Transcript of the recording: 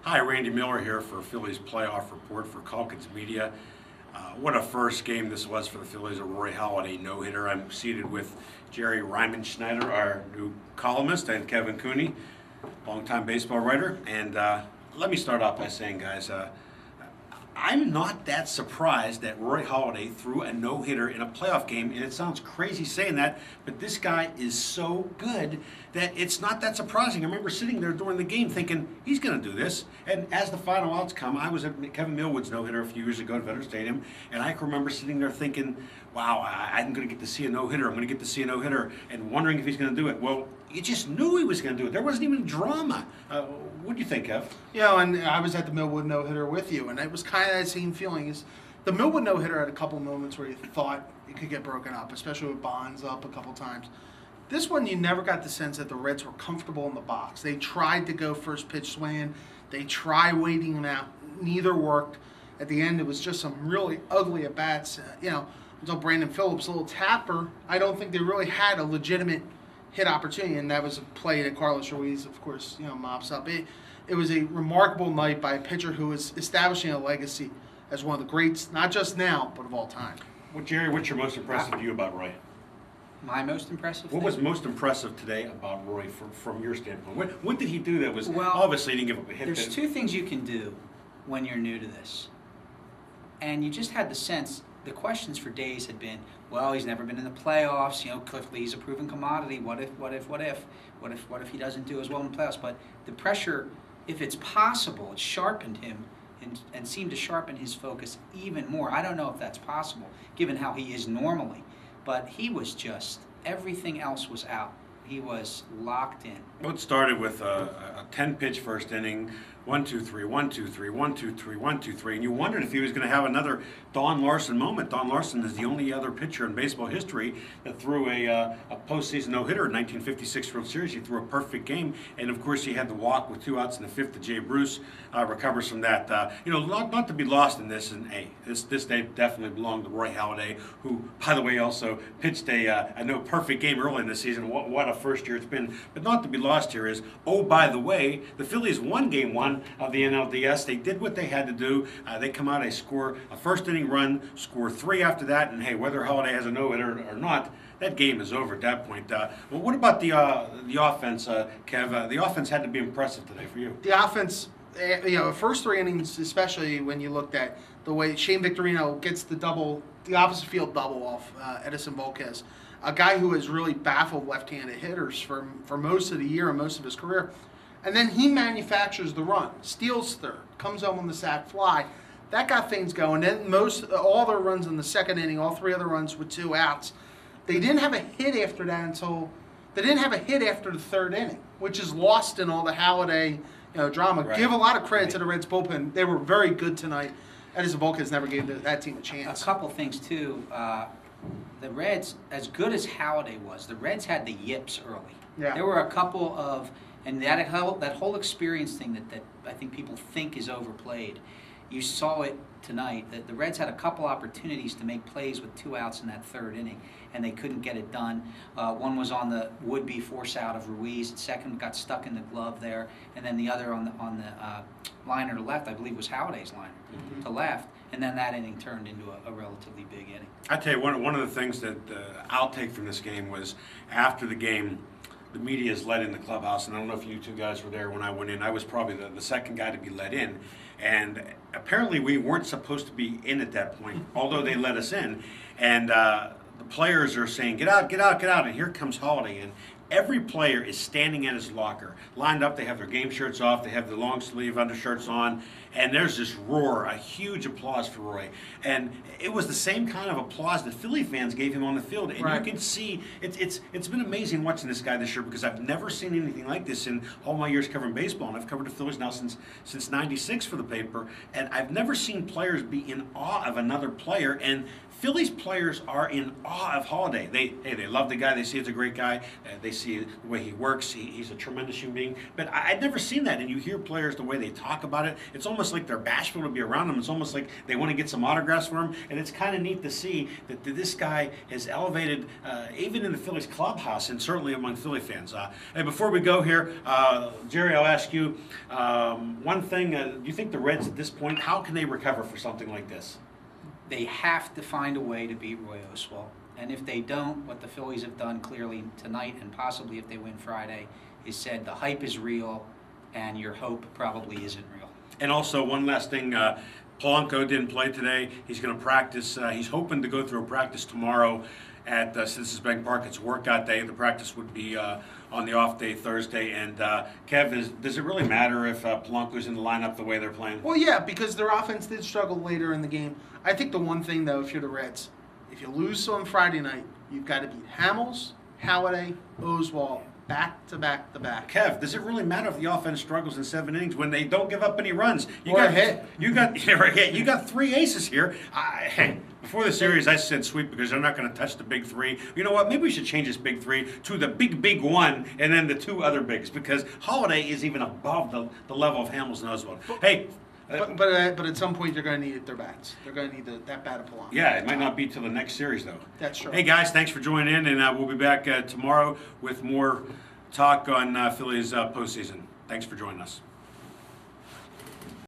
Hi, Randy Miller here for Phillies Playoff Report for Calkins Media. What a first game this was for the Phillies, a Roy Halladay no-hitter. I'm seated with Jerry Reimenschneider, our new columnist, and Kevin Cooney, longtime baseball writer. And let me start off by saying, guys, I'm not that surprised that Roy Halladay threw a no-hitter in a playoff game, and it sounds crazy saying that, but this guy is so good that it's not that surprising. I remember sitting there during the game thinking, he's going to do this, and as the final outs come, I was at Kevin Millwood's no-hitter a few years ago at Veterans Stadium, and I can remember sitting there thinking, wow, I'm going to get to see a no-hitter, I'm going to get to see a no-hitter, and wondering if he's going to do it. Well, you just knew he was going to do it. There wasn't even drama. What do you think, Kev? Yeah, and I was at the Millwood no-hitter with you, and it was kind of that same feeling. Is the Millwood no-hitter had a couple moments where you thought it could get broken up, especially with Bonds up a couple times. This one, you never got the sense that the Reds were comfortable in the box. They tried to go first pitch swinging. They tried waiting him out. Neither worked. At the end, it was just some really ugly at-bats. Until Brandon Phillips' little tapper, I don't think they really had a legitimate hit opportunity, and that was a play that Carlos Ruiz, of course, mops up. It was a remarkable night by a pitcher who is establishing a legacy as one of the greats, not just now, but of all time. Well, Jerry, what's your most impressive to you about Roy? My most impressive What was most impressive today about Roy from your standpoint? What did he do that was, well, obviously he didn't give up a hit? There's two things you can do when you're new to this. And you just had the sense, the questions for days had been, well, he's never been in the playoffs, Cliff Lee's a proven commodity, what if he doesn't do as well in the playoffs? But the pressure, if it's possible, it sharpened him and seemed to sharpen his focus even more. I don't know if that's possible, given how he is normally. But he was just, everything else was out. He was locked in. Well, it started with a 10-pitch first inning, 1-2-3, 1-2-3, 1-2-3, 1-2-3, and you wondered if he was going to have another Don Larson moment. Don Larson is the only other pitcher in baseball history that threw a postseason no-hitter in 1956 World Series. He threw a perfect game, and of course he had the walk with 2 outs in the 5th to Jay Bruce, recovers from that. Not to be lost in this, and hey, this day definitely belonged to Roy Halladay, who, by the way, also pitched a no-perfect game early in the season. What a first year it's been. But not to be lost here is, oh, by the way, the Phillies won Game 1 of the NLDS. They did what they had to do. They come out, they score a first inning run, score 3 after that, and hey, whether Halladay has a no-hitter or not, that game is over at that point. Well, what about the offense, Kev? The offense had to be impressive today for you. The offense, the first 3 innings, especially when you looked at the way Shane Victorino gets the opposite field double off Edison Volquez, a guy who has really baffled left-handed hitters for most of the year and most of his career. And then he manufactures the run, steals third, comes home on the sac fly. That got things going. Then all their runs in the second inning, all 3 other runs with 2 outs. They didn't have a hit after that they didn't have a hit after the 3rd inning, which is lost in all the Halladay drama. Right. Give a lot of credit to the Reds bullpen. They were very good tonight. Edison Volquez never gave that team a chance. A couple things, too. The Reds, as good as Halladay was, the Reds had the yips early. Yeah. There were a couple of, and that whole experience thing that I think people think is overplayed. You saw it tonight, that the Reds had a couple opportunities to make plays with 2 outs in that 3rd inning, and they couldn't get it done. One was on the would-be force out of Ruiz. The second got stuck in the glove there, and then the other on the liner to left, I believe was Halladay's liner to left, and then that inning turned into a relatively big inning. I tell you, one of the things that I'll take from this game was after the game, the media is let in the clubhouse, and I don't know if you 2 guys were there when I went in. I was probably the second guy to be let in, and apparently we weren't supposed to be in at that point, although they let us in. And the players are saying, get out, get out, get out, and here comes Halladay. And every player is standing at his locker, lined up. They have their game shirts off. They have the long sleeve undershirts on. And there's this roar, a huge applause for Roy. And it was the same kind of applause that Philly fans gave him on the field. And right. You can see, it's been amazing watching this guy this year because I've never seen anything like this in all my years covering baseball. And I've covered the Phillies now since '96 for the paper. And I've never seen players be in awe of another player. And Phillies players are in awe of Halladay. They love the guy. They see it's a great guy. They see the way he works. He's a tremendous human being. But I'd never seen that. And you hear players, the way they talk about it, it's almost like they're bashful to be around him. It's almost like they want to get some autographs for him. And it's kind of neat to see that this guy has elevated, even in the Phillies clubhouse and certainly among Philly fans. And before we go here, Jerry, I'll ask you one thing. Do you think the Reds at this point, how can they recover for something like this? They have to find a way to beat Roy Oswalt. And if they don't, what the Phillies have done clearly tonight, and possibly if they win Friday, is said the hype is real and your hope probably isn't real. And also, one last thing, Polanco didn't play today. He's going to practice. He's hoping to go through a practice tomorrow at Citizens Bank Park. It's a workout day. The practice would be on the off day Thursday. And Kev, does it really matter if Polanco's in the lineup the way they're playing? Well, yeah, because their offense did struggle later in the game. I think the one thing, though, if you're the Reds, if you lose on Friday night, you've got to beat Hamels, Halladay, Oswalt, back to back to back. Kev, does it really matter if the offense struggles in 7 innings when they don't give up any runs? Or a hit. You got 3 aces here. Hey, before the series, I said sweep because they're not going to touch the big three. You know what? Maybe we should change this big three to the big one and then the 2 other bigs because Halladay is even above the level of Hamels and Oswalt. Hey. But at some point, they're going to need their bats. They're going to need that bat of Polanco. Yeah, it might not be till the next series, though. That's true. Hey, guys, thanks for joining in, and we'll be back tomorrow with more talk on Phillies postseason. Thanks for joining us.